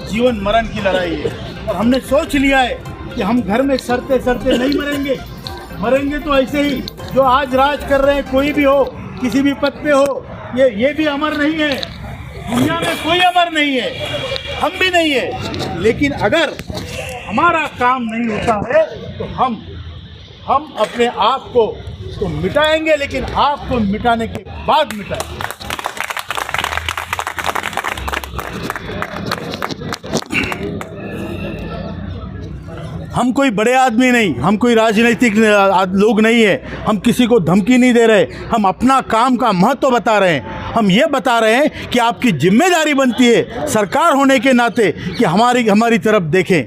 जीवन मरण की लड़ाई है। और हमने सोच लिया है कि हम घर में सड़ते सड़ते नहीं मरेंगे, मरेंगे तो ऐसे ही जो आज राज कर रहे हैं, कोई भी हो, किसी भी पद पे हो, ये भी अमर नहीं है। दुनिया में कोई अमर नहीं है, हम भी नहीं है। लेकिन अगर हमारा काम नहीं होता है तो हम अपने आप को तो मिटाएंगे, लेकिन आपको मिटाने के बाद मिटाएंगे। हम कोई बड़े आदमी नहीं, हम कोई राजनीतिक लोग नहीं है, हम किसी को धमकी नहीं दे रहे, हम अपना काम का महत्व बता रहे हैं। हम ये बता रहे हैं कि आपकी जिम्मेदारी बनती है सरकार होने के नाते कि हमारी तरफ देखें।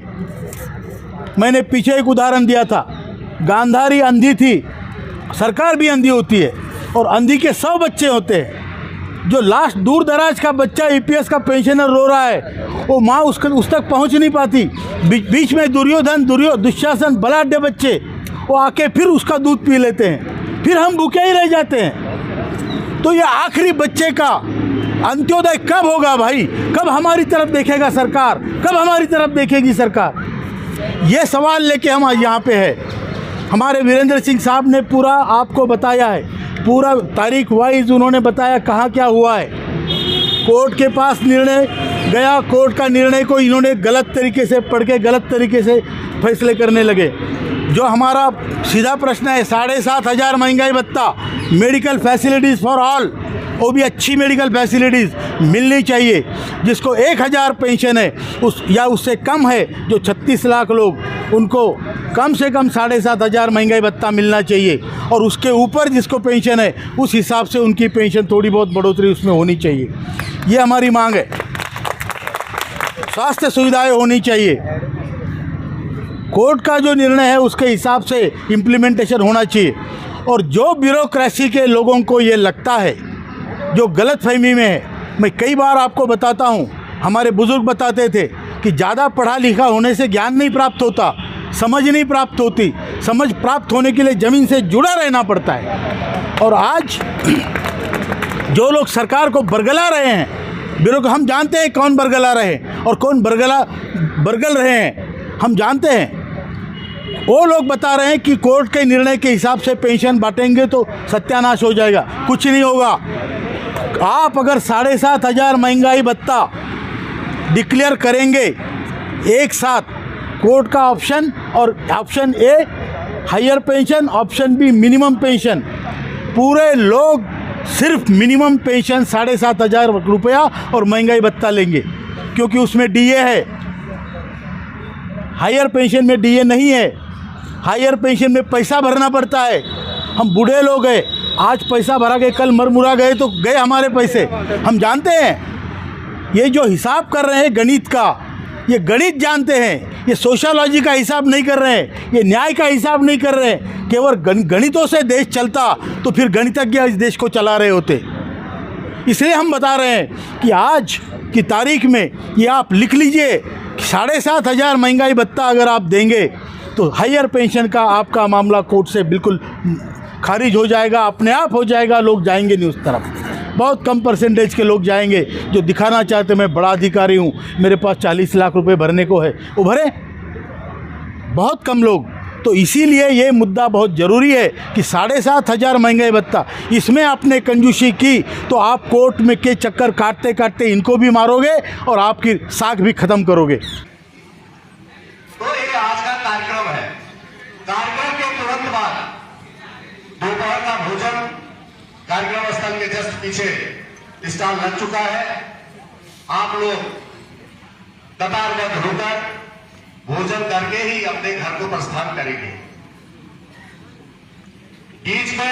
मैंने पीछे एक उदाहरण दिया था, गांधारी अंधी थी, सरकार भी अंधी होती है, और अंधी के 100 बच्चे होते हैं। जो लास्ट दूर दराज का बच्चा ईपीएस का पेंशनर रो रहा है, वो माँ उस तक पहुंच नहीं पाती। बीच में दुशासन बलाढ्य बच्चे वो आके फिर उसका दूध पी लेते हैं, फिर हम भूखे ही रह जाते हैं। तो ये आखिरी बच्चे का अंत्योदय कब होगा भाई? कब हमारी तरफ देखेगा सरकार? कब हमारी तरफ देखेगी सरकार? ये सवाल लेके हम आज यहाँ पे है। हमारे वीरेंद्र सिंह साहब ने पूरा आपको बताया है, पूरा तारीख वाइज उन्होंने बताया कहाँ क्या हुआ है। कोर्ट के पास निर्णय गया, कोर्ट का निर्णय को इन्होंने गलत तरीके से पढ़ के गलत तरीके से फैसले करने लगे। जो हमारा सीधा प्रश्न है, 7,500 महंगाई भत्ता, मेडिकल फैसिलिटीज़ फॉर ऑल, वो भी अच्छी मेडिकल फैसिलिटीज़ मिलनी चाहिए। जिसको 1,000 पेंशन है या उससे कम है, जो 36 लाख लोग, उनको कम से कम 7,500 महंगाई भत्ता मिलना चाहिए। और उसके ऊपर जिसको पेंशन है उस हिसाब से उनकी पेंशन थोड़ी बहुत बढ़ोतरी उसमें होनी चाहिए। ये हमारी मांग है। स्वास्थ्य सुविधाएं होनी चाहिए। कोर्ट का जो निर्णय है उसके हिसाब से इम्प्लीमेंटेशन होना चाहिए। और जो ब्यूरोक्रेसी के लोगों को ये लगता है, जो गलतफहमी में है, मैं कई बार आपको बताता हूँ, हमारे बुजुर्ग बताते थे कि ज़्यादा पढ़ा लिखा होने से ज्ञान नहीं प्राप्त होता, समझ नहीं प्राप्त होती। समझ प्राप्त होने के लिए ज़मीन से जुड़ा रहना पड़ता है। और आज जो लोग सरकार को बरगला रहे हैं, हम जानते हैं कौन बरगला रहे हैं और कौन बरगल रहे हैं, हम जानते हैं। वो लोग बता रहे हैं कि कोर्ट के निर्णय के हिसाब से पेंशन बांटेंगे तो सत्यानाश हो जाएगा। कुछ नहीं होगा। आप अगर 7,500 महंगाई भत्ता डिक्लेयर करेंगे एक साथ, कोर्ट का ऑप्शन और option A higher pension, option B minimum pension, पूरे लोग सिर्फ मिनिमम पेंशन 7,500 रुपया और महंगाई भत्ता लेंगे, क्योंकि उसमें डीए है। हायर पेंशन में डीए नहीं है। हायर पेंशन में पैसा भरना पड़ता है। हम बूढ़े लोग हैं, आज पैसा भरा के कल मरमुरा गए तो गए हमारे पैसे। हम जानते हैं ये जो हिसाब कर रहे हैं गणित का, ये गणित जानते हैं, ये सोशियोलॉजी का हिसाब नहीं कर रहे हैं, ये न्याय का हिसाब नहीं कर रहे हैं। केवल गणितों से देश चलता तो फिर गणितज्ञ इस देश को चला रहे होते। इसलिए हम बता रहे हैं कि आज की तारीख में ये आप लिख लीजिए, 7,500 महंगाई भत्ता अगर आप देंगे तो हायर पेंशन का आपका मामला कोर्ट से बिल्कुल खारिज हो जाएगा, अपने आप हो जाएगा। लोग जाएंगे नहीं उस तरफ। बहुत कम परसेंटेज के लोग जाएंगे जो दिखाना चाहते मैं बड़ा अधिकारी हूँ, मेरे पास 40 लाख रुपए भरने को है, वो भरे। बहुत कम लोग। तो इसीलिए ये मुद्दा बहुत ज़रूरी है कि 7,500 महंगाई भत्ता, इसमें आपने कंजूसी की तो आप कोर्ट में के चक्कर काटते काटते इनको भी मारोगे और आपकी साख भी ख़त्म करोगे। तो ये आज का कार्यक्रम है। कार्यक्रम के तुरंत बाद दोपहर का भोजन कार्यक्रम स्थल के जस्ट पीछे स्टॉल लग चुका है। आप लोग कतारबद्ध होकर भोजन करके ही अपने घर को प्रस्थान करेंगे। बीच में